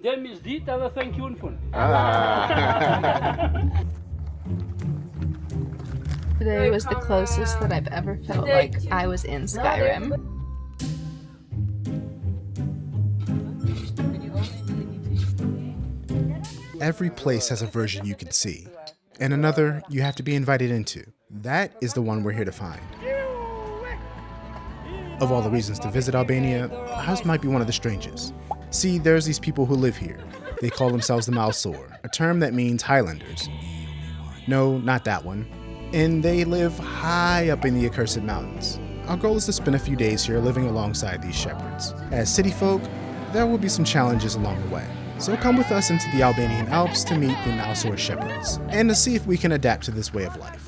Today was the closest that I've ever felt like I was in Skyrim. Every place has a version you can see, and another you have to be invited into. That is the one we're here to find. Of all the reasons to visit Albania, ours might be one of the strangest. See, there's these people who live here. They call themselves the Malësorë, a term that means Highlanders. No, not that one. And they live high up in the accursed mountains. Our goal is to spend a few days here living alongside these shepherds. As city folk, there will be some challenges along the way. So come with us into the Albanian Alps to meet the Malësorë shepherds, and to see if we can adapt to this way of life.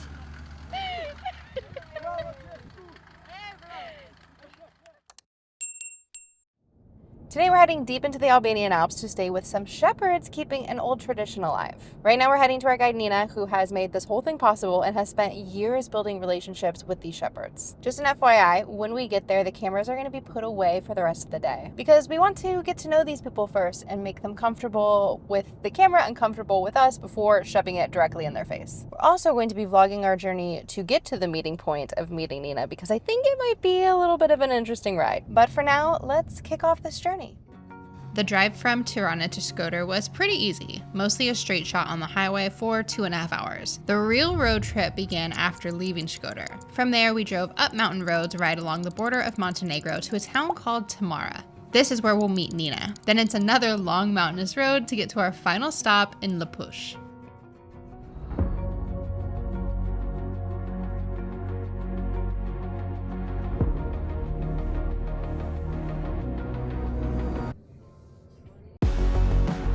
Today we're heading deep into the Albanian Alps to stay with some shepherds keeping an old tradition alive. Right now we're heading to our guide Nina, who has made this whole thing possible and has spent years building relationships with these shepherds. Just an FYI, when we get there, the cameras are going to be put away for the rest of the day because we want to get to know these people first and make them comfortable with the camera and comfortable with us before shoving it directly in their face. We're also going to be vlogging our journey to get to the meeting point of meeting Nina because I think it might be a little bit of an interesting ride. But for now, let's kick off this journey. The drive from Tirana to Shkodër was pretty easy, mostly a straight shot on the highway for 2.5 hours. The real road trip began after leaving Shkodër. From there, we drove up mountain roads right along the border of Montenegro to a town called Tamara. This is where we'll meet Nina. Then it's another long mountainous road to get to our final stop in Lapush.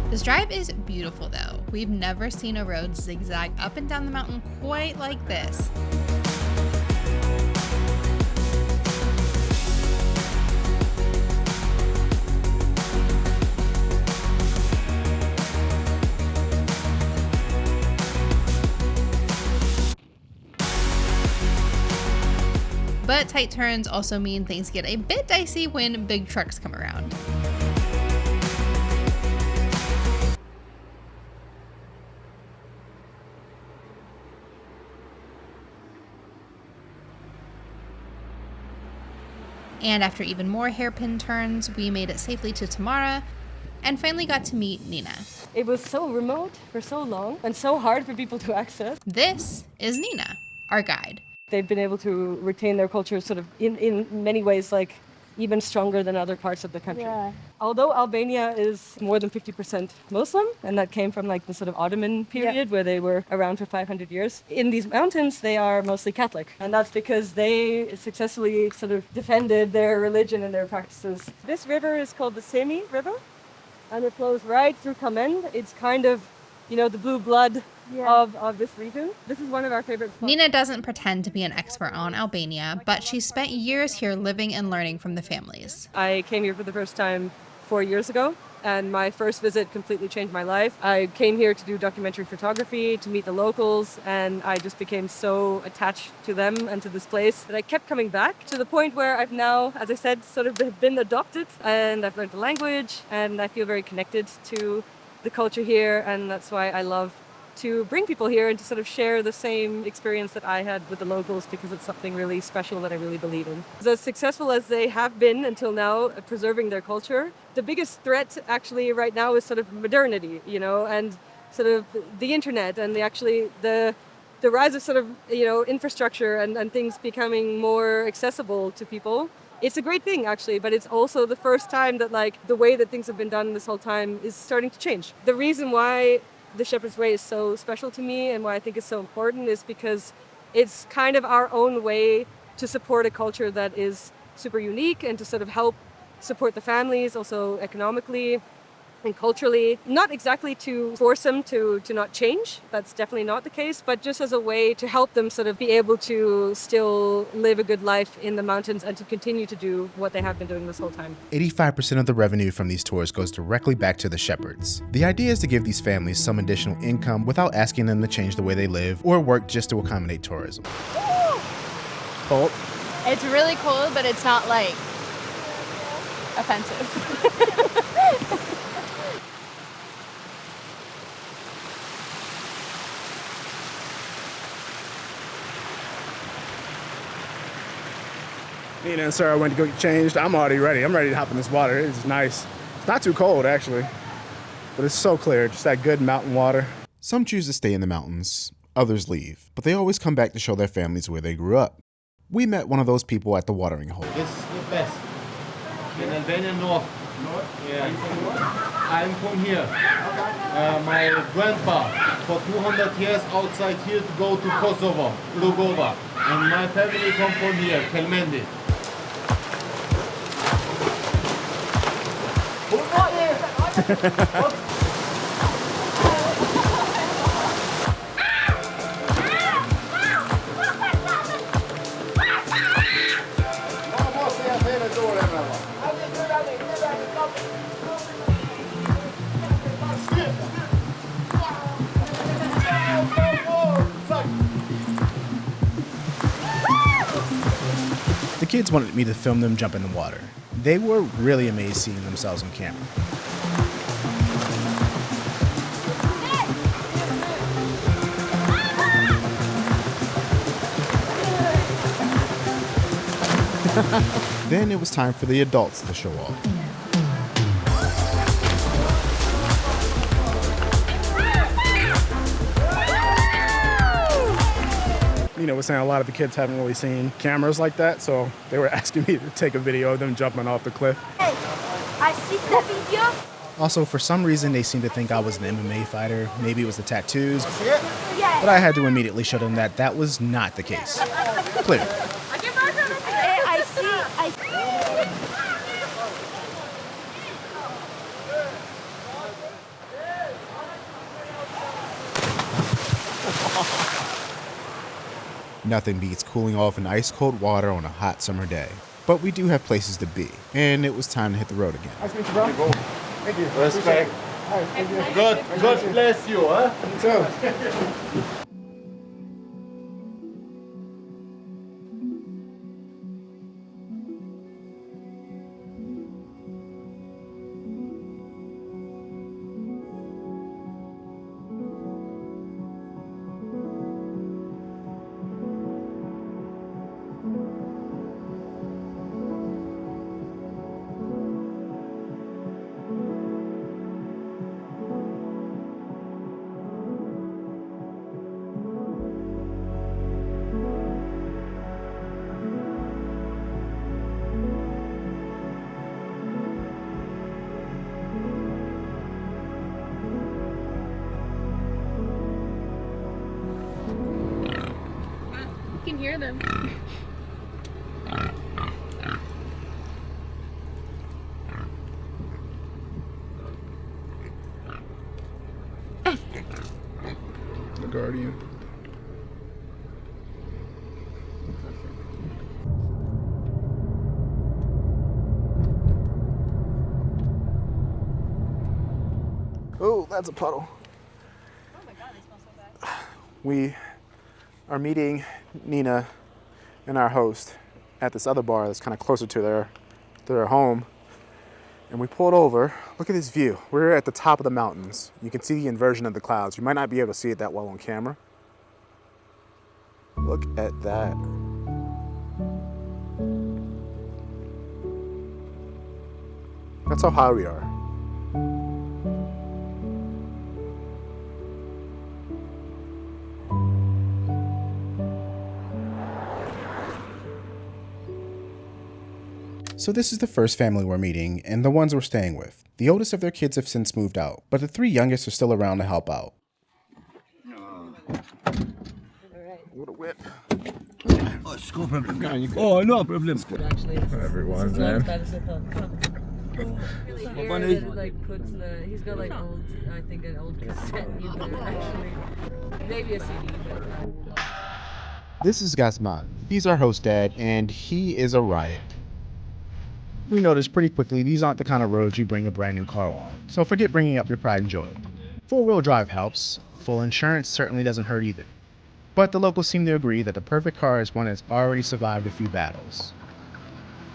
This drive is beautiful though. We've never seen a road zigzag up and down the mountain quite like this. But tight turns also mean things get a bit dicey when big trucks come around. And after even more hairpin turns, we made it safely to Tamara and finally got to meet Nina. It was so remote for so long and so hard for people to access. This is Nina, our guide. They've been able to retain their culture sort of in many ways, like even stronger than other parts of the country. Yeah. Although Albania is more than 50% Muslim, and that came from like the sort of Ottoman period where they were around for 500 years. In these mountains, they are mostly Catholic. And that's because they successfully sort of defended their religion and their practices. This river is called the Semi River, and it flows right through Kelmend. It's kind of, you know, the blue blood of this region. This is one of our favorite spots. Nina doesn't pretend to be an expert on Albania, but she spent years here living and learning from the families. I came here for the first time 4 years ago, and my first visit completely changed my life. I came here to do documentary photography, to meet the locals, and I just became so attached to them and to this place that I kept coming back to the point where I've now, as I said, sort of been adopted, and I've learned the language, and I feel very connected to the culture here, and that's why I love to bring people here and to sort of share the same experience that I had with the locals, because it's something really special that I really believe in. As successful as they have been until now at preserving their culture, the biggest threat actually right now is sort of modernity, you know, and sort of the internet and the rise of sort of, you know, infrastructure and things becoming more accessible to people. It's a great thing, actually, but it's also the first time that, like, the way that things have been done this whole time is starting to change. The reason why the Shepherd's Way is so special to me and why I think it's so important is because it's kind of our own way to support a culture that is super unique and to sort of help support the families also economically and culturally. Not exactly to force them to not change, that's definitely not the case, but just as a way to help them sort of be able to still live a good life in the mountains and to continue to do what they have been doing this whole time. 85% of the revenue from these tours goes directly back to the shepherds. The idea is to give these families some additional income without asking them to change the way they live or work just to accommodate tourism. Cold? It's really cold, but it's not like offensive. Nina and Sarah went to go get changed. I'm already ready. I'm ready to hop in this water. It's nice. It's not too cold, actually, but it's so clear. Just that good mountain water. Some choose to stay in the mountains. Others leave, but they always come back to show their families where they grew up. We met one of those people at the watering hole. This is the best. In Albania, North. North? Yeah. Are you from North? I'm from here. Okay. My grandpa, for 200 years outside here to go to Kosovo, Lugova. And my family come from here, Kelmend. The kids wanted me to film them jump in the water. They were really amazed seeing themselves on camera. Then it was time for the adults to show off. You know, we're saying a lot of the kids haven't really seen cameras like that, so they were asking me to take a video of them jumping off the cliff. Hey, I see the video. Also, for some reason, they seemed to think I was an MMA fighter. Maybe it was the tattoos. Yeah. But I had to immediately show them that that was not the case. Clear. Hey, I see. Nothing beats cooling off in ice-cold water on a hot summer day. But we do have places to be, and it was time to hit the road again. Nice to meet you, bro. Thank you. Respect. God bless you, huh? You too. You can hear them. The Guardian. Oh, that's a puddle. Oh my god, they smell so bad. We are meeting Nina and our host at this other bar that's kind of closer to their home. And we pulled over. Look at this view. We're at the top of the mountains. You can see the inversion of the clouds. You might not be able to see it that well on camera. Look at that. That's how high we are. So this is the first family we're meeting, and the ones we're staying with. The oldest of their kids have since moved out, but the three youngest are still around to help out. What a whip. Oh, no problem. Oh, no problem. Everyone's He's got like old, I think an old cassette either, actually. Maybe a CD. This is Gasman. He's our host dad, and he is a riot. We noticed pretty quickly these aren't the kind of roads you bring a brand new car on, so forget bringing up your pride and joy. 4-wheel drive helps. Full insurance certainly doesn't hurt either. But the locals seem to agree that the perfect car is one that's already survived a few battles.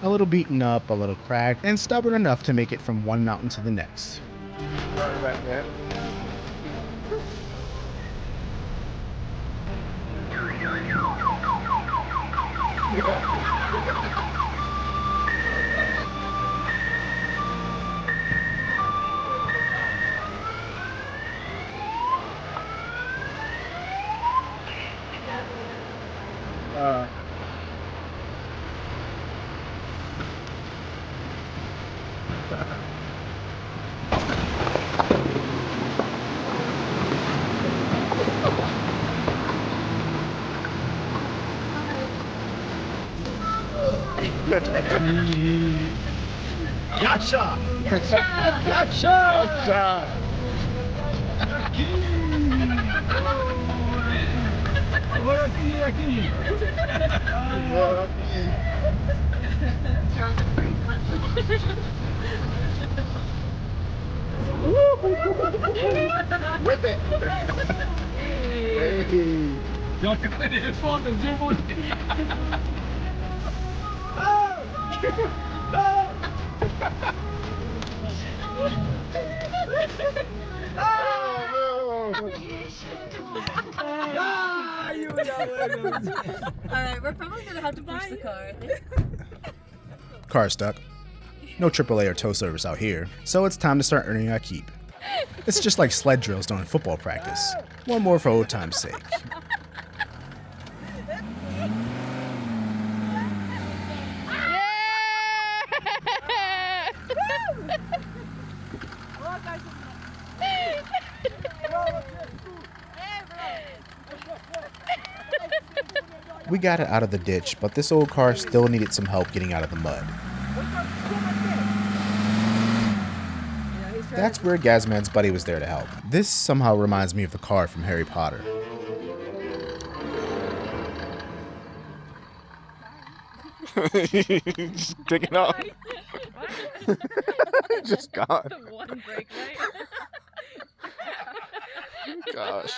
A little beaten up, a little cracked, and stubborn enough to make it from one mountain to the next. Sorry about that. Yasha! Yasha! Whip it! Hey! Jag kan inte få den så fort! Alright, we're probably gonna have to push the car. Car stuck. No AAA or tow service out here, so it's time to start earning our keep. It's just like sled drills during football practice. One more for old time's sake. We got it out of the ditch, but this old car still needed some help getting out of the mud. That's where Gazman's buddy was there to help. This somehow reminds me of the car from Harry Potter. Just taking off. Just gone. One brake light. Gosh.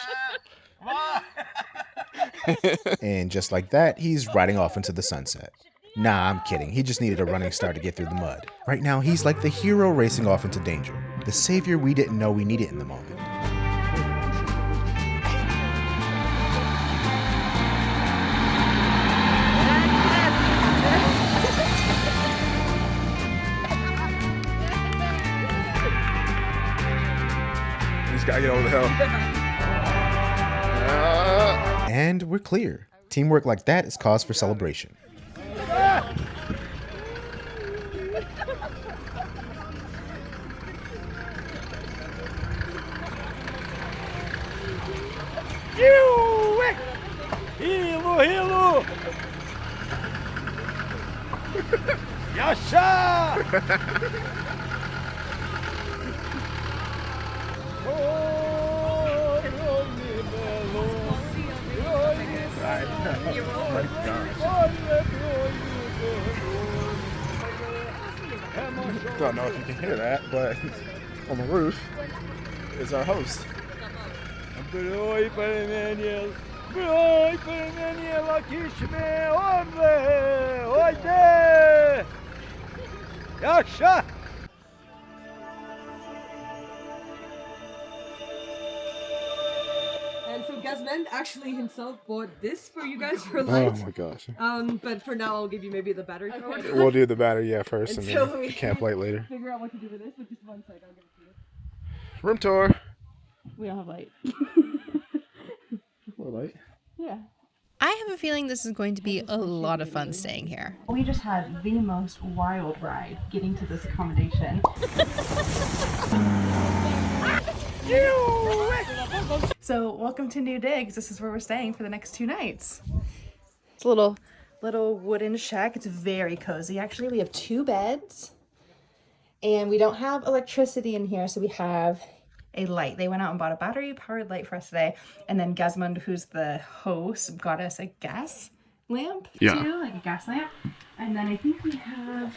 And just like that, he's riding off into the sunset. Nah, I'm kidding. He just needed a running start to get through the mud. Right now, he's like the hero racing off into danger. The savior we didn't know we needed in the moment. Just gotta get over the hill. And we're clear. Teamwork like that is cause for celebration. Hilo! Yasha! Don't know if you can hear that, but on the roof is our host. Yasha! And so Kelmend actually himself bought this for you guys for Oh light. my gosh. But for now I'll give you maybe the battery card. We'll do the battery, first, and Until then we camp light later. figure out what to do with this, but just one sec, I'll give it to you. Room tour. We don't have light. More light. Yeah. I have a feeling this is going to be a lot of fun staying here. We just had the most wild ride getting to this accommodation. So welcome to New Digs. This is where we're staying for the next 2 nights. It's a little wooden shack. It's very cozy. Actually, we have 2 beds and we don't have electricity in here, so we have a light. They went out and bought a battery powered light for us today, and then Kelmend, who's the host, got us a gas lamp too, like a gas lamp. And then I think we have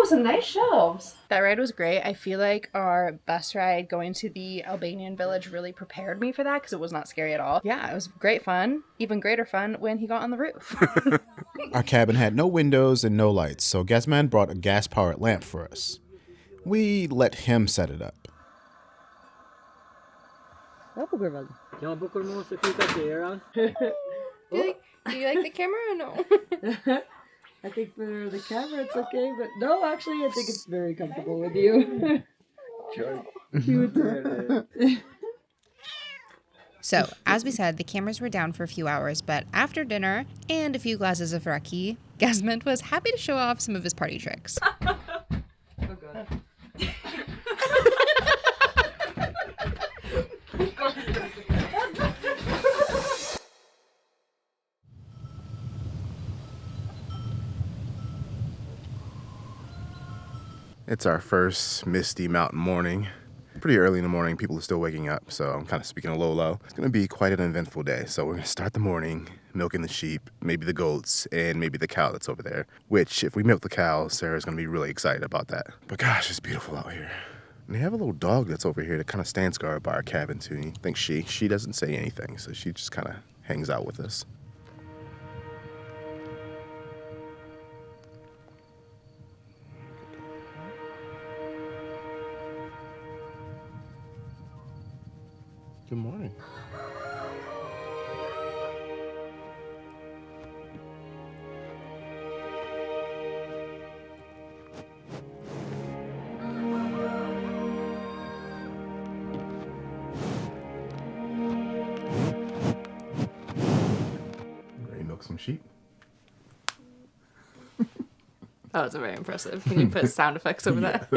some nice shelves. That ride was great. I feel like our bus ride going to the Albanian village really prepared me for that because it was not scary at all. Yeah, it was great fun. Even greater fun when he got on the roof. Our cabin had no windows and no lights, so Gazman brought a gas-powered lamp for us. We let him set it up. Do you like the camera or no? I think for the camera it's okay, but no, actually I think it's very comfortable with you. So, as we said, the cameras were down for a few hours, but after dinner and a few glasses of raki, Kelmend was happy to show off some of his party tricks. Oh god. It's our first misty mountain morning. Pretty early in the morning, people are still waking up, so I'm kind of speaking a low. It's gonna be quite an eventful day. So we're gonna start the morning milking the sheep, maybe the goats, and maybe the cow that's over there. Which, if we milk the cow, Sarah's gonna be really excited about that. But gosh, it's beautiful out here. And they have a little dog that's over here that kind of stands guard by our cabin too. I think she doesn't say anything, so she just kind of hangs out with us. Good morning. Ready to milk some sheep? That was very impressive. Can you put sound effects over that?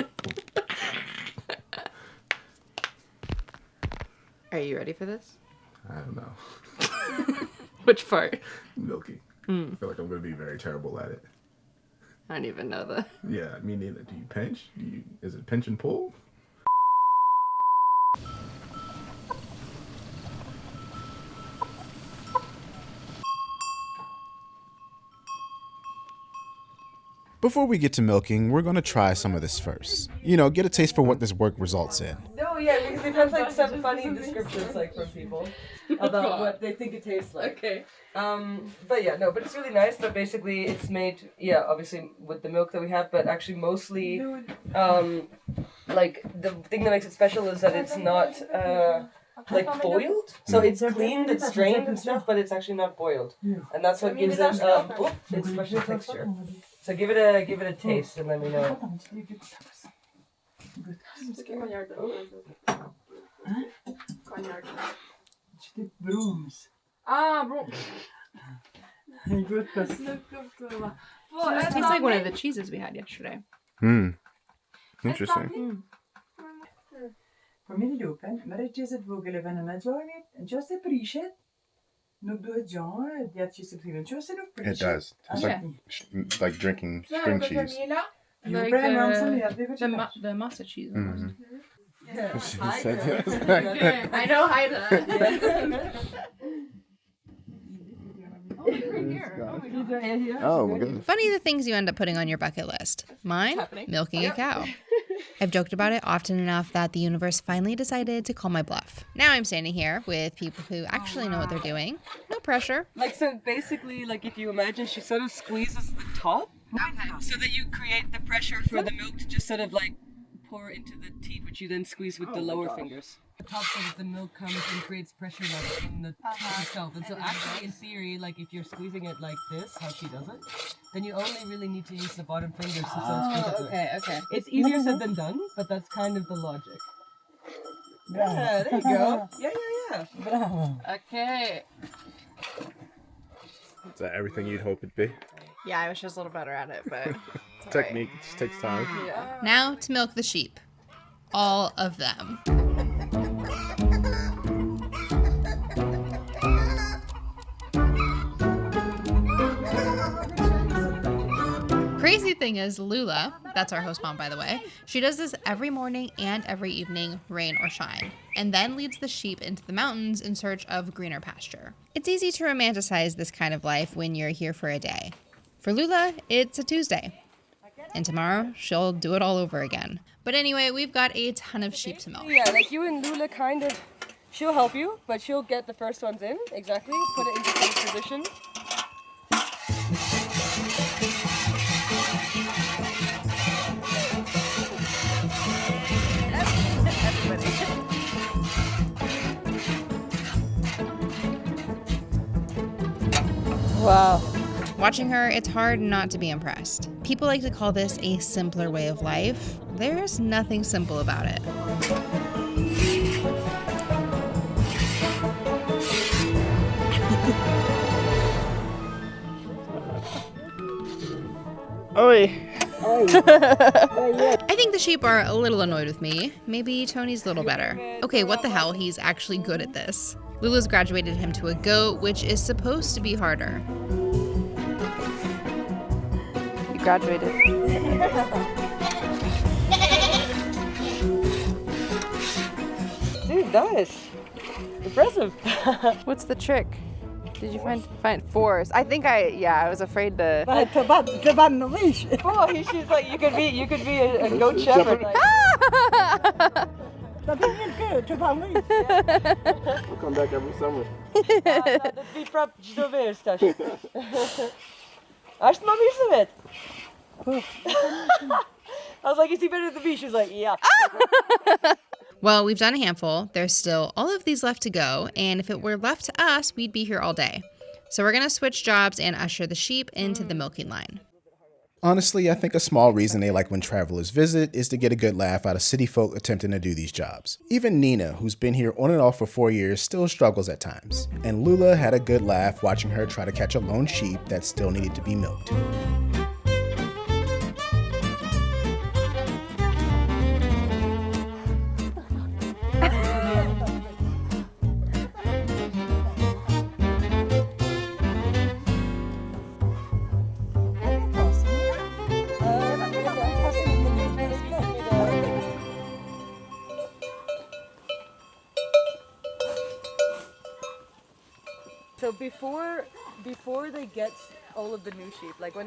Are you ready for this? I don't know. Which part? Milking. I feel like I'm going to be very terrible at it. I don't even know that. Yeah, me neither. Do you pinch? Is it pinch and pull? Before we get to milking, we're going to try some of this first. You know, get a taste for what this work results in. No, yeah, because they've had like some funny descriptions like from people about what they think it tastes like. Okay. But yeah, no, but it's really nice. But basically, it's made, yeah, obviously with the milk that we have, but actually mostly, like the thing that makes it special is that it's not like boiled. So it's cleaned, it's strained and stuff, but it's actually not boiled, and that's what gives it its special texture. So give it a taste and let me know. It tastes like one of the cheeses we had yesterday. Interesting. It does. It's like drinking string cheese. Like the masa cheese. Mhm. I know Haida. Oh my goodness. Funny the things you end up putting on your bucket list. Mine? Milking a cow. I've joked about it often enough that the universe finally decided to call my bluff. Now I'm standing here with people who actually know what they're doing. No pressure. Like, so basically, like if you imagine, she sort of squeezes the top so that you create the pressure for the milk to just sort of like pour into the teat, which you then squeeze with the lower fingers. The top so that the milk comes and creates pressure like in the teat itself. And so actually, in theory, like if you're squeezing it like this, how she does it, then you only really need to use the bottom fingers to sort of squeeze it. Okay. It's easier said than done, but that's kind of the logic. Yeah, there you go. Yeah. Okay. Is that everything you'd hope it'd be? Yeah, I was just a little better at it, but Technique, it just takes time. yeah. Now to milk the sheep. All of them. Crazy thing is, Lula, that's our host mom by the way, she does this every morning and every evening, rain or shine, and then leads the sheep into the mountains in search of greener pasture. It's easy to romanticize this kind of life when you're here for a day. For Lula, it's a Tuesday. And tomorrow, she'll do it all over again. But anyway, we've got a ton of sheep to milk. Yeah, like you and Lula kind of, she'll help you, but she'll get the first ones in, exactly, put it into the position. Wow. Watching her, it's hard not to be impressed. People like to call this a simpler way of life. There's nothing simple about it. I think the sheep are a little annoyed with me. Maybe Tony's a little better. Okay, what the hell? He's actually good at this. Lula's graduated him to a goat, which is supposed to be harder. You graduated. Nice. Impressive. What's the trick? Did you find force? I think I was afraid to. Oh, she's like, you could be a goat shepherd. Like. We'll come back every summer. Dat wie prap što wiesz też. Aż mam jeszcze I was like, is he better than me? She was like, yeah. Well, we've done a handful. There's still all of these left to go, and if it were left to us, we'd be here all day. So we're going to switch jobs and usher the sheep into the milking line. Honestly, I think a small reason they like when travelers visit is to get a good laugh out of city folk attempting to do these jobs. Even Nina, who's been here on and off for 4 years, still struggles at times. And Lula had a good laugh watching her try to catch a lone sheep that still needed to be milked. So before they get all of the new sheep, like in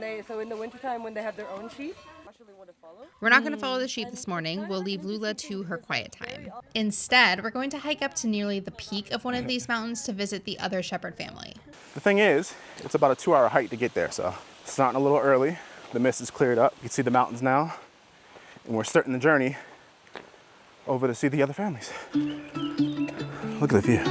the wintertime when they have their own sheep, actually want to follow. We're not going to follow the sheep this morning. We'll leave Lula to her quiet time. Instead, we're going to hike up to nearly the peak of one of these mountains to visit the other shepherd family. The thing is, it's about a 2-hour hike to get there, so it's starting a little early. The mist is cleared up. You can see the mountains now, and we're starting the journey over to see the other families. Look at the view.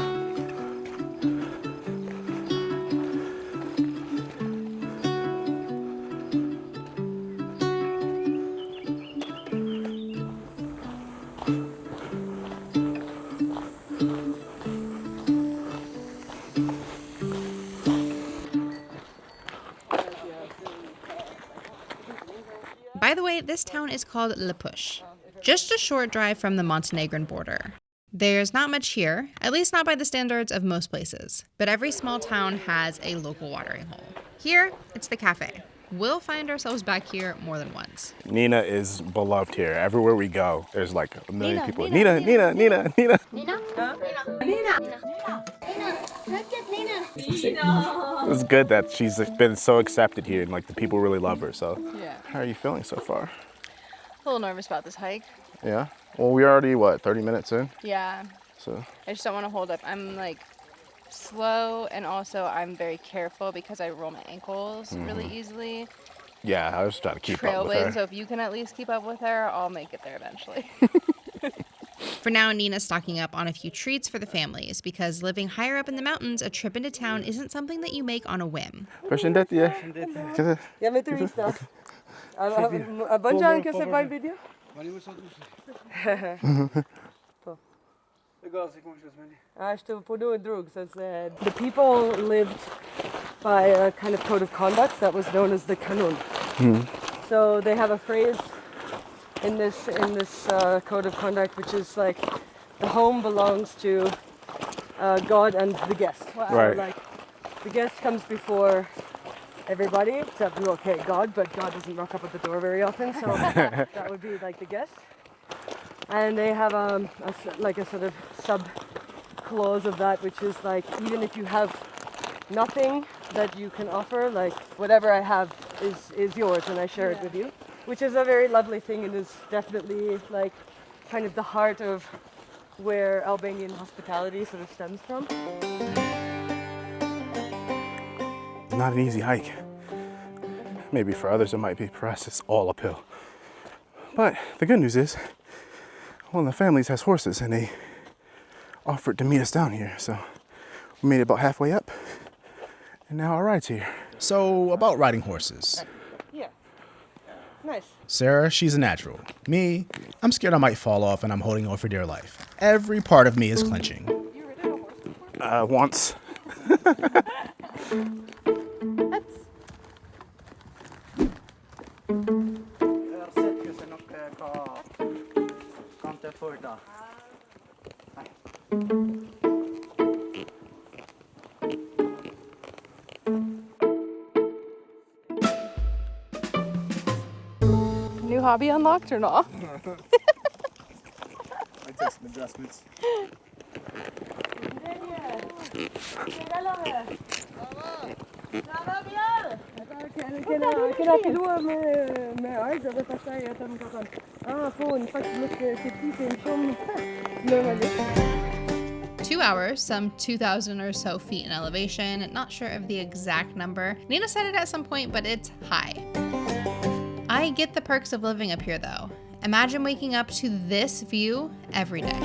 By the way, this town is called Lepush, just a short drive from the Montenegrin border. There's not much here, at least not by the standards of most places, but every small town has a local watering hole. Here, it's the cafe. We'll find ourselves back here more than once. Nina is beloved here. Everywhere we go, there's like a million people. Nina. It's good that she's been so accepted here and like the people really love her. So, Yeah. how are you feeling so far? A little nervous about this hike. Yeah. Well, we're already 30 minutes in. Yeah. So. I just don't want to hold up. I'm like slow, and also I'm very careful because I roll my ankles really easily. Yeah, I was trying to keep up with her. So if you can at least keep up with her, I'll make it there eventually. For now, Nina's stocking up on a few treats for the families because living higher up in the mountains, a trip into town isn't something that you make on a whim. Ja met de rista. A Bonjan can say my video. The people lived by a kind of code of conduct that was known as the kanun. So they have a phrase in this code of conduct, which is like the home belongs to God and the guest. Right. So, like the guest comes before everybody except God, but God doesn't rock up at the door very often, so that would be like the guest. And they have a sort of sub clause of that, which is like, even if you have nothing that you can offer, like whatever I have is yours and I share it with you, which is a very lovely thing and is definitely like kind of the heart of where Albanian hospitality sort of stems from. Not an easy hike. Maybe for others it might be. For us, it's all uphill. But the good news is, one of the families has horses and they offered to meet us down here. So we made it about halfway up and now our ride's here. So, about riding horses. Yeah. Nice. Sarah, she's a natural. Me, I'm scared I might fall off and I'm holding on for dear life. Every part of me is clenching. You ridden a horse before? Once. New hobby unlocked or not? I take some adjustments. Two hours, some 2,000 or so feet in elevation. Not sure of the exact number. Nina said it at some point, but it's high. I get the perks of living up here though. Imagine waking up to this view every day.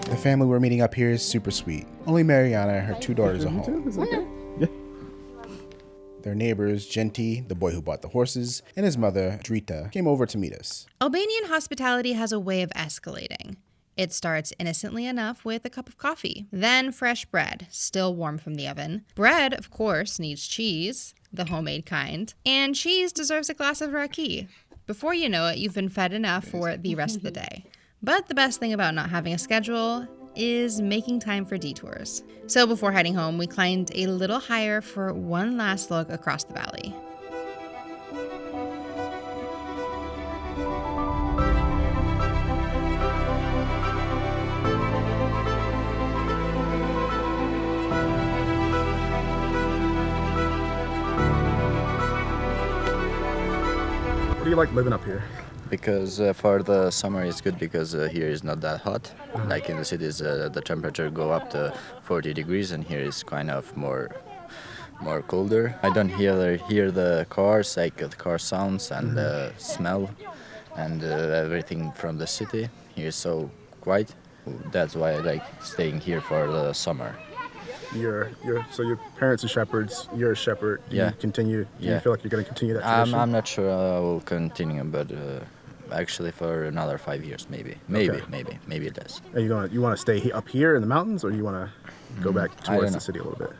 The family we're meeting up here is super sweet. Only Mariana and her 2 daughters are home. Their neighbors, Genti, the boy who bought the horses, and his mother, Drita, came over to meet us. Albanian hospitality has a way of escalating. It starts innocently enough with a cup of coffee, then fresh bread, still warm from the oven. Bread, of course, needs cheese, the homemade kind, and cheese deserves a glass of raki. Before you know it, you've been fed enough for the rest of the day. But the best thing about not having a schedule is making time for detours. So before heading home, we climbed a little higher for one last look across the valley. What do you like living up here? Because for the summer it's good because here is not that hot. Like in the cities, the temperature go up to 40 degrees, and here is kind of more colder. I don't hear the cars, like the car sounds and the smell and everything from the city. Here is so quiet. That's why I like staying here for the summer. So your parents are shepherds. You're a shepherd. Do you continue? Do you feel like you're going to continue that tradition? I'm not sure I will continue, but actually for another 5 years, maybe less. Are you want to stay up here in the mountains, or you want to go back towards the city a little bit?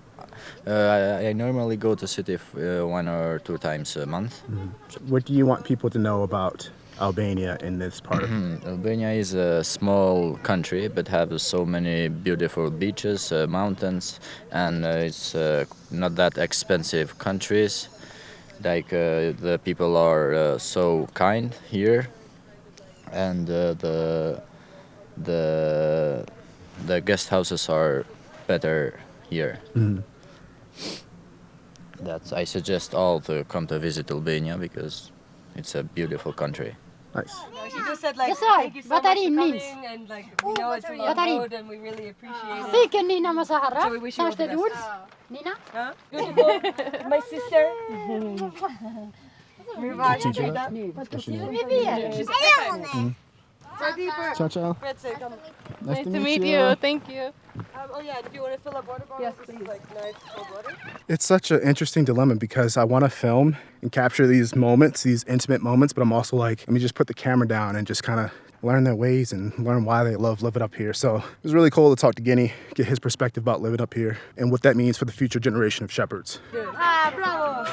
I normally go to city 1 or 2 times a month. What do you want people to know about Albania in this part of Albania is a small country, but have so many beautiful beaches, mountains, and it's not that expensive countries. Like the people are so kind here, and the guest houses are better here. I suggest all to come to visit Albania because it's a beautiful country. Nice. She just said like, thank you so much for coming, and like we know it's a long road and we really appreciate it. So we wish you all the best. Nina? Huh? Beautiful. My sister. Ciao, ciao. Nice to meet you. Thank you. Oh yeah, do you want to fill up water bottles? Yes, please. Like nice cold water. It's such an interesting dilemma because I want to film and capture these moments, these intimate moments, but I'm also like, let me just put the camera down and just kind of learn their ways and learn why they love living up here. So it was really cool to talk to Guinea, get his perspective about living up here and what that means for the future generation of shepherds. Good. Ah, bravo.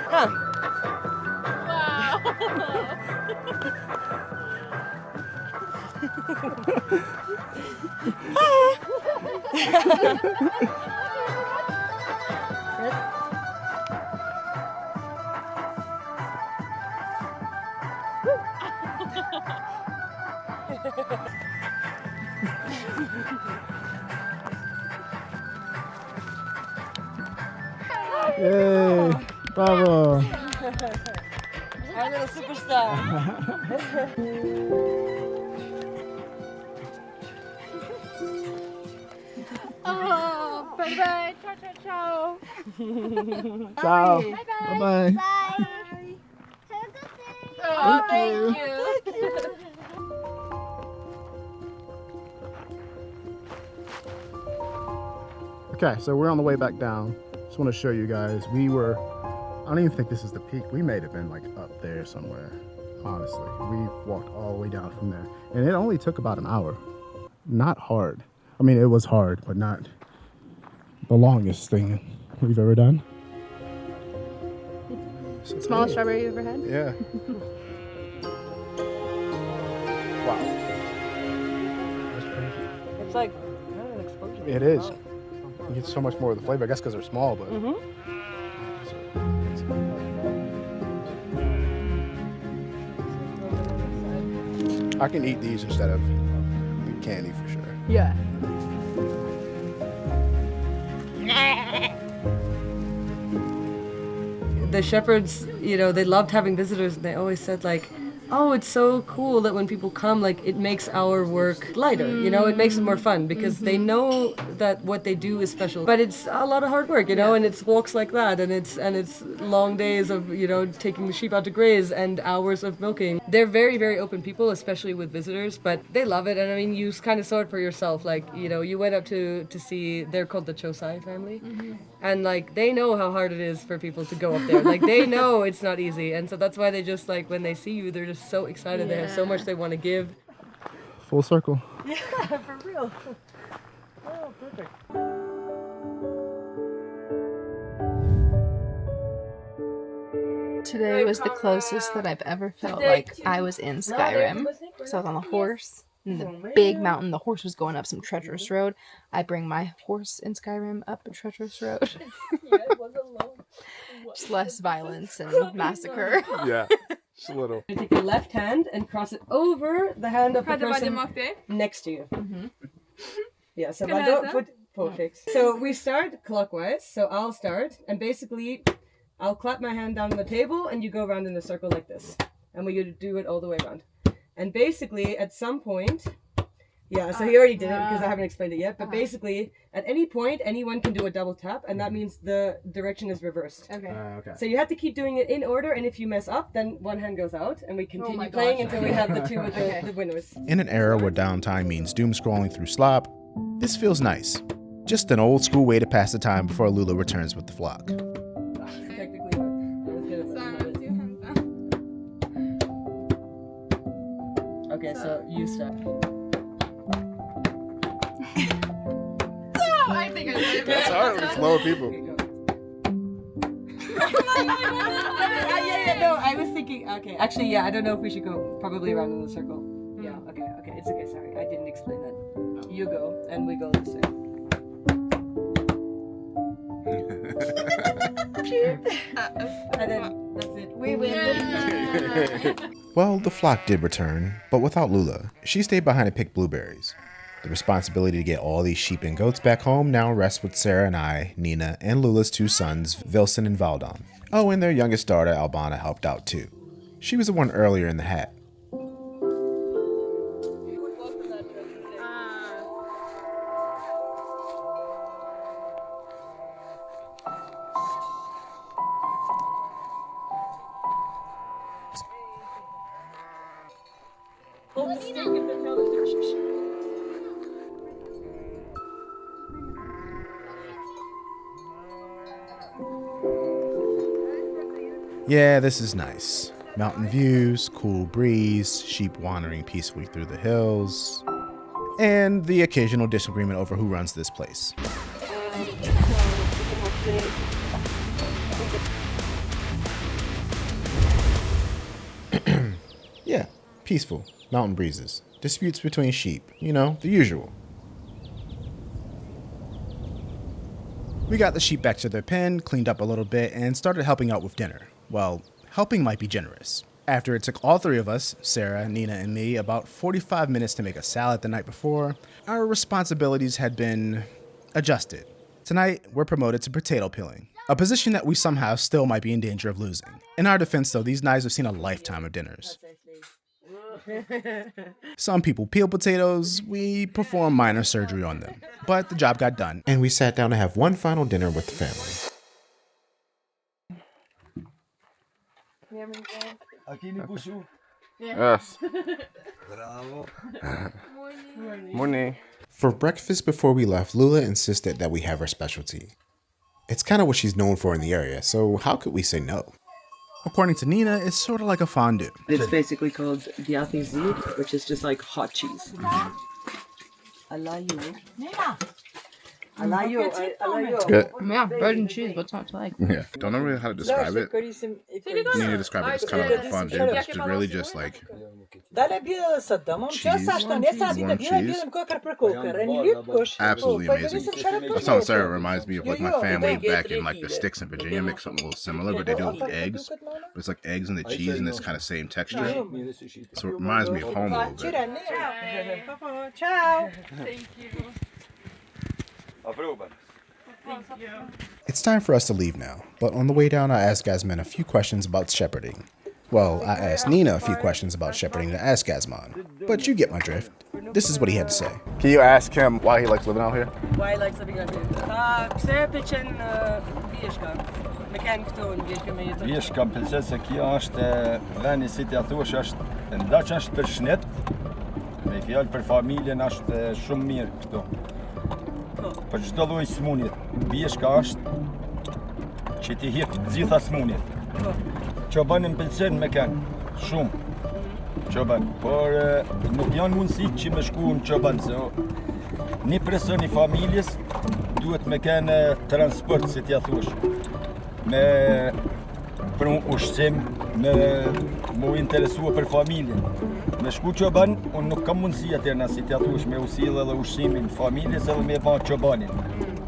Huh. Yay! Bravo! Our little superstar. Oh, bye-bye. Ciao, ciao, ciao. Ciao. Bye-bye. Bye-bye. Bye. Have a good day. Oh, thank you. Okay, so we're on the way back down. Just want to show you guys. I don't even think this is the peak. We may have been like up there somewhere, honestly. We walked all the way down from there. And it only took about an hour. Not hard. I mean, it was hard, but not the longest thing we've ever done. Smallest strawberry you ever had? Yeah. Wow. That's crazy. It's like kind of an explosion. It is. Wow. You get so much more of the flavor, I guess because they're small, but. I can eat these instead of the candy for sure. Yeah. The shepherds, you know, they loved having visitors, and they always said, like, oh, it's so cool that when people come, like, it makes our work lighter, you know, it makes it more fun, because they know that what they do is special. But it's a lot of hard work, you know, and it's walks like that, and it's long days of, you know, taking the sheep out to graze and hours of milking. They're very, very open people, especially with visitors, but they love it. And I mean, you kind of saw it for yourself. Like, you know, you went up to see, they're called the Chosai family. And like, they know how hard it is for people to go up there. Like, they know it's not easy. And so that's why they just, like, when they see you, they're just so excited. They have so much they want to give. Full circle. Yeah, for real. Oh, perfect. Today was the closest that I've ever felt like I was in Skyrim. So I was on the horse in the big mountain. The horse was going up some treacherous road. I bring my horse in Skyrim up a treacherous road. Just less violence and massacre. Yeah, just a little. You take your left hand and cross it over the hand of the person next to you. Yeah, so perfect. So we start clockwise. So I'll start, and basically I'll clap my hand down on the table, and you go around in a circle like this. And we do it all the way around. And basically, at some point, yeah, so he already did it because I haven't explained it yet. But basically, at any point, anyone can do a double tap, and that means the direction is reversed. Okay. So you have to keep doing it in order, and if you mess up, then one hand goes out, and we continue playing until we have the two with the winners. In an era where downtime means doom scrolling through slop, this feels nice. Just an old school way to pass the time before Lula returns with the flock. Technically, I was good at that. Okay, so you start. I think I did. That's hard with slower people. No, I was thinking, okay, actually, yeah, I don't know if we should go probably around in the circle. Yeah, okay, it's okay, sorry, I didn't explain that. You go, and we go this way. And then, that's it. We win. Well, the flock did return, but without Lula. She stayed behind to pick blueberries. The responsibility to get all these sheep and goats back home now rests with Sarah and I, Nina, and Lula's two sons, Vilson and Valdon. Oh, and their youngest daughter, Albana, helped out too. She was the one earlier in the hat. Yeah, this is nice. Mountain views, cool breeze, sheep wandering peacefully through the hills, and the occasional disagreement over who runs this place. Yeah, peaceful, mountain breezes, disputes between sheep, you know, the usual. We got the sheep back to their pen, cleaned up a little bit, and started helping out with dinner. Well, helping might be generous. After it took all three of us, Sarah, Nina, and me, about 45 minutes to make a salad the night before, our responsibilities had been adjusted. Tonight, we're promoted to potato peeling, a position that we somehow still might be in danger of losing. In our defense, though, these knives have seen a lifetime of dinners. Some people peel potatoes, we perform minor surgery on them. But the job got done, and we sat down to have one final dinner with the family. Yes. Morning. For breakfast before we left, Lula insisted that we have her specialty. It's kind of what she's known for in the area, so how could we say no? According to Nina, it's sort of like a fondue. It's basically called Gyati Zid, which is just like hot cheese. I love you. It's good. Yeah, bread and cheese. What's not to like? Yeah. Don't know really how to describe it. You need to describe it. It's kind of like fondue, but it's just really just like cheese. Absolutely amazing. That sounds Sarah reminds me of like my family back in like the sticks in Virginia make something a little similar, but they do it with eggs. But it's like eggs and the cheese and this kind of same texture. So it reminds me of home a little bit. Ciao. Thank you. It's time for us to leave now, but on the way down I asked Gazman a few questions about shepherding. Well, I asked Nina a few questions about shepherding to ask Gazman, but you get my drift. This is what he had to say. Can you ask him why he likes living out here? Why he likes living out here? Vjesh kam pëlqen se kjo është vendi si t'ja thuash është ndaç është për shnet. Me fjalë për familjen është shumë mirë këtu. Për çdo lloj smundje, Vjeshka është që ti hiq të gjitha smundjet. Çobanin pëlqen me kanë shumë. Çoban, por nuk janë mundësi që me shku në çoban se një person i familjes duhet me kanë transport si t'ja thuash. Me për ushqim, me mu interesua për familjen. Me shku çoban, unë nuk kam mundësi atërna si t'ja thuash me usill edhe ushqimin familjes edhe me ba çobanin,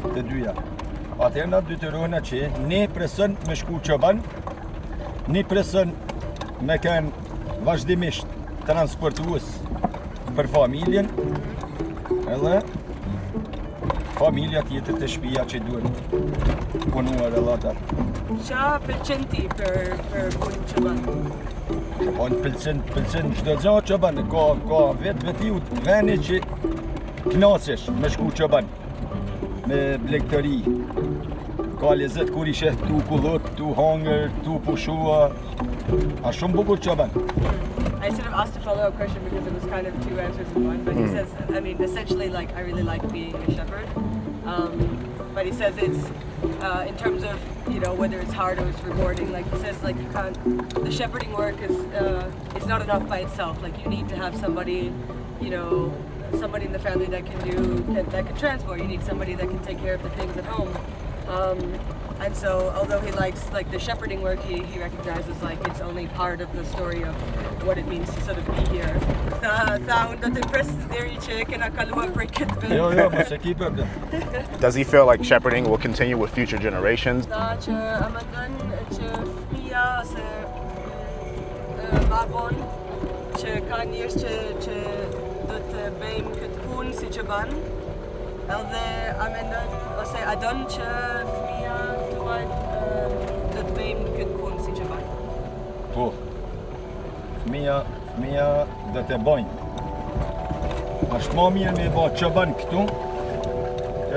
të dyja. Atërna detyrohena që ne person me shku çoban, ne person me kanë vazhdimisht transportues për familjen, edhe familja tjetër të shtëpia që duhet punuar edhe ata. Qa pëlqen ti për punë çoban? Unë pëlqen çdo gjë çoban, ka vetiu veni që knasesh me shku çoban, me blegtëri. Ka lezet kur i sheh tu kullot, tu hangër, tu pushua. A shumë bukur çoban. I sort of asked a follow-up question because it was kind of two answers in one, but he says, I mean, essentially, like, I really like being a shepherd, but he says it's, in terms of, you know, whether it's hard or it's rewarding, like, he says, like, you can't, the shepherding work is, it's not enough by itself, like, you need to have somebody, you know, somebody in the family that can transport, you need somebody that can take care of the things at home. And so, although he likes like the shepherding work, he recognizes like it's only part of the story of what it means to sort of be here. Does he feel like shepherding will continue with future generations? Edhe a mendon ose a don që fëmia tuaj do të bëjmë këtë punë si që bën? Po. Fëmia do të bëjnë. Është më mirë me bë çoban këtu.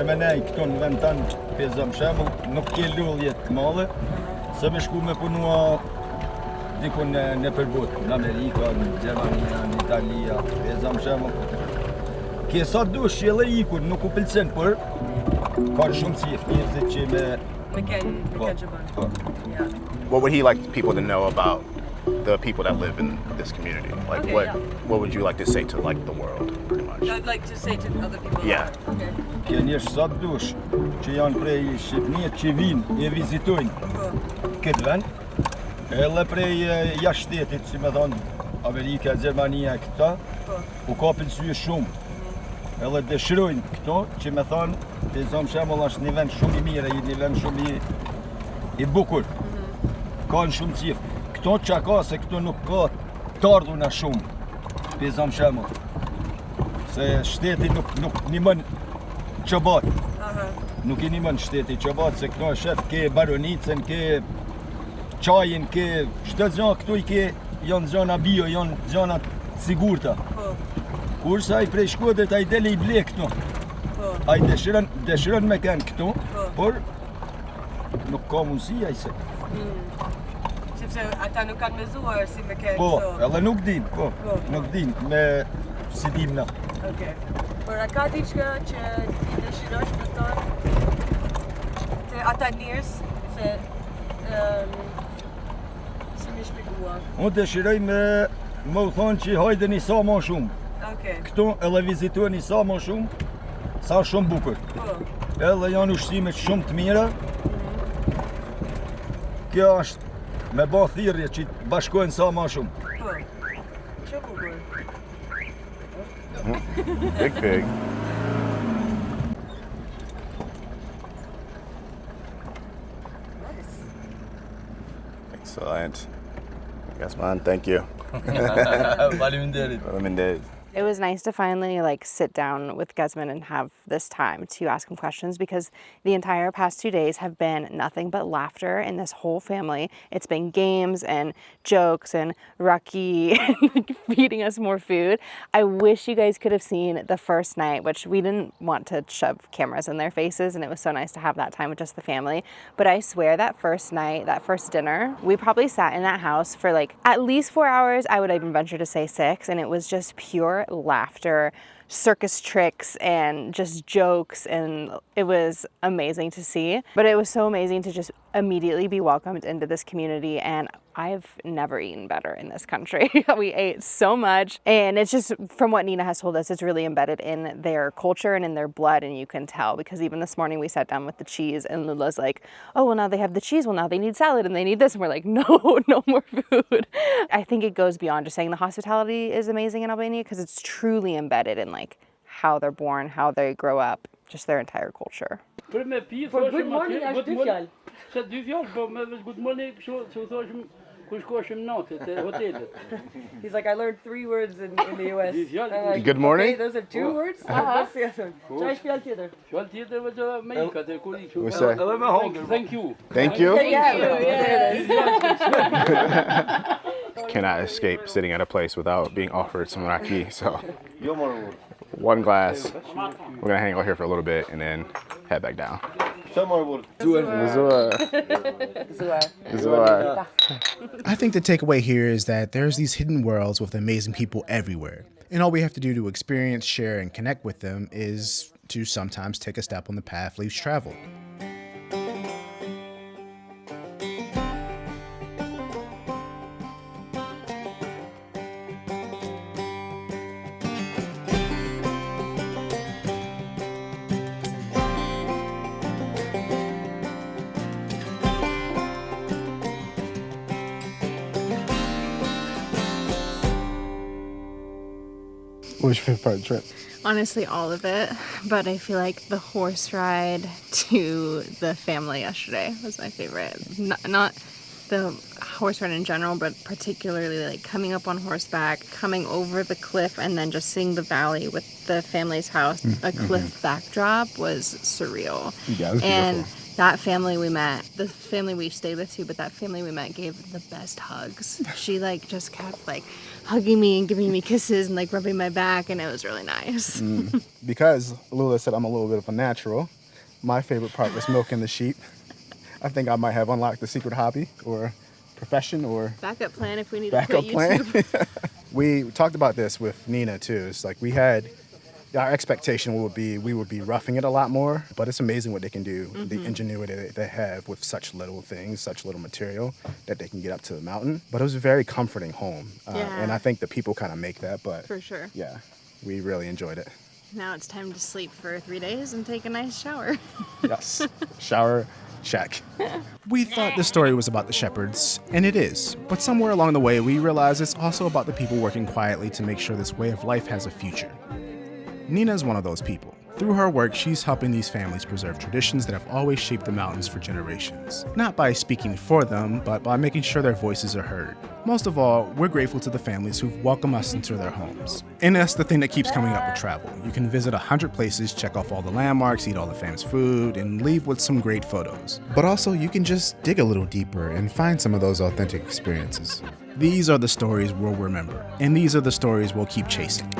E më nej këtu në vend tan, për shembull, nuk ke lullje të mëdha, se me shku me punua diku në përbot, në Amerikë, në Gjermani, në Itali, për shembull. Ke sa dush edhe ikur, nuk u pëlqen, por ka shumë si njerëzit që me kanë çoban. What would he like people to know about the people that live in this community? Like Okay, what would you like to say to like the world, pretty much? I'd like to say to other people. Yeah. Okay. Ke njerëz sa dush që janë prej Shqipërisë që vinë e vizitojnë këtë vend, edhe prej jashtë shtetit, si më thon Amerika, Gjermania këta, u ka pëlqyer shumë. Edhe dëshirojnë këto që me thonë, për shembull është një vend shumë i mirë, një vend shumë i bukur. Ka në shumë cifë. Këto që ka se këto nuk ka të ardhuna shumë, për shembull. Se shteti nuk nimën çobat. Nuk i nimën shteti çobat, se këto shef ke baronicën, ke çajin, ke çdo gjë këtu i ke janë gjëna bio, janë gjëna sigurta. Kurse ai prej Shkodrës ai dele i ble këtu. Ai dëshiron me kanë këtu, por nuk ka mundësi ai se. Sepse ata nuk kanë mezuar si me kanë. Po, edhe nuk din, nuk din me si dim na. Okej. Por a ka diçka që ti dëshirosh me thonë te ata njerëz se si më shpjegua. Unë dëshiroj me u thonë që hajdeni sa më shumë. Okay. Këtu edhe vizituani sa më shumë, sa shumë bukur. Po. Edhe janë ushqimet shumë të mira. Kjo është me bë thirrje që të bashkohen sa më shumë. Big pig. Excellent. Yes, man. Thank you. Faleminderit. It was nice to finally like sit down with Guzman and have this time to ask him questions because the entire past 2 days have been nothing but laughter in this whole family. It's been games and jokes and raki and like, feeding us more food. I wish you guys could have seen the first night, which we didn't want to shove cameras in their faces, and it was so nice to have that time with just the family. But I swear that first night, that first dinner, we probably sat in that house for like at least 4 hours. I would even venture to say 6, and it was just pure laughter, circus tricks, and just jokes, and it was amazing to see. But it was so amazing to just immediately be welcomed into this community, and I've never eaten better in this country. We ate so much, and it's just, from what Nina has told us, it's really embedded in their culture and in their blood, and you can tell, because even this morning we sat down with the cheese, and Lula's like, oh, well, now they have the cheese, well, now they need salad, and they need this, and we're like, no, no more food. I think it goes beyond just saying the hospitality is amazing in Albania, because it's truly embedded in like how they're born, how they grow up, just their entire culture. For good morning, është dy fjalë. Se dy fjalë, po me good morning, kështu thoshim kush koshim natë te hotelet. He's like, I learned 3 words in the US. Like, Good morning? Okay, those are 2 words? What's the other one? Çfarë është fjalë tjetër? Fjalë tjetër vetë me ikat e kur ikë. What's that? Edhe me hunger. Thank you. Thank you. Yeah. Cannot escape sitting at a place without being offered some raki. So, one glass. We're gonna hang out here for a little bit and then head back down. I think the takeaway here is that there's these hidden worlds with amazing people everywhere. And all we have to do to experience, share, and connect with them is to sometimes take a step on the path least traveled. What was your favorite part of the trip? Honestly, all of it, but I feel like the horse ride to the family yesterday was my favorite. Not the horse ride in general, but particularly like coming up on horseback, coming over the cliff, and then just seeing the valley with the family's house, a cliff backdrop was surreal. Yeah, it was and beautiful. that family we met, the family we stayed with too, but that family we met gave the best hugs. She like just kept like hugging me and giving me kisses and like rubbing my back, and it was really nice. Because Lula said I'm a little bit of a natural, my favorite part was milking the sheep. I think I might have unlocked the secret hobby or profession or Backup plan if we need to backup quit YouTube. plan. We talked about this with Nina too. It's like our expectation would be we would be roughing it a lot more, but it's amazing what they can do, the ingenuity that they have with such little things, such little material that they can get up to the mountain. But it was a very comforting home. And I think the people kind of make that, but For sure. yeah, we really enjoyed it. Now it's time to sleep for 3 days and take a nice shower. Yes, shower, check. We thought the story was about the shepherds, and it is. But somewhere along the way, we realized it's also about the people working quietly to make sure this way of life has a future. Nina is one of those people. Through her work, she's helping these families preserve traditions that have always shaped the mountains for generations. Not by speaking for them, but by making sure their voices are heard. Most of all, we're grateful to the families who've welcomed us into their homes. And that's the thing that keeps coming up with travel. You can visit 100 places, check off all the landmarks, eat all the famous food, and leave with some great photos. But also, you can just dig a little deeper and find some of those authentic experiences. These are the stories we'll remember, and these are the stories we'll keep chasing.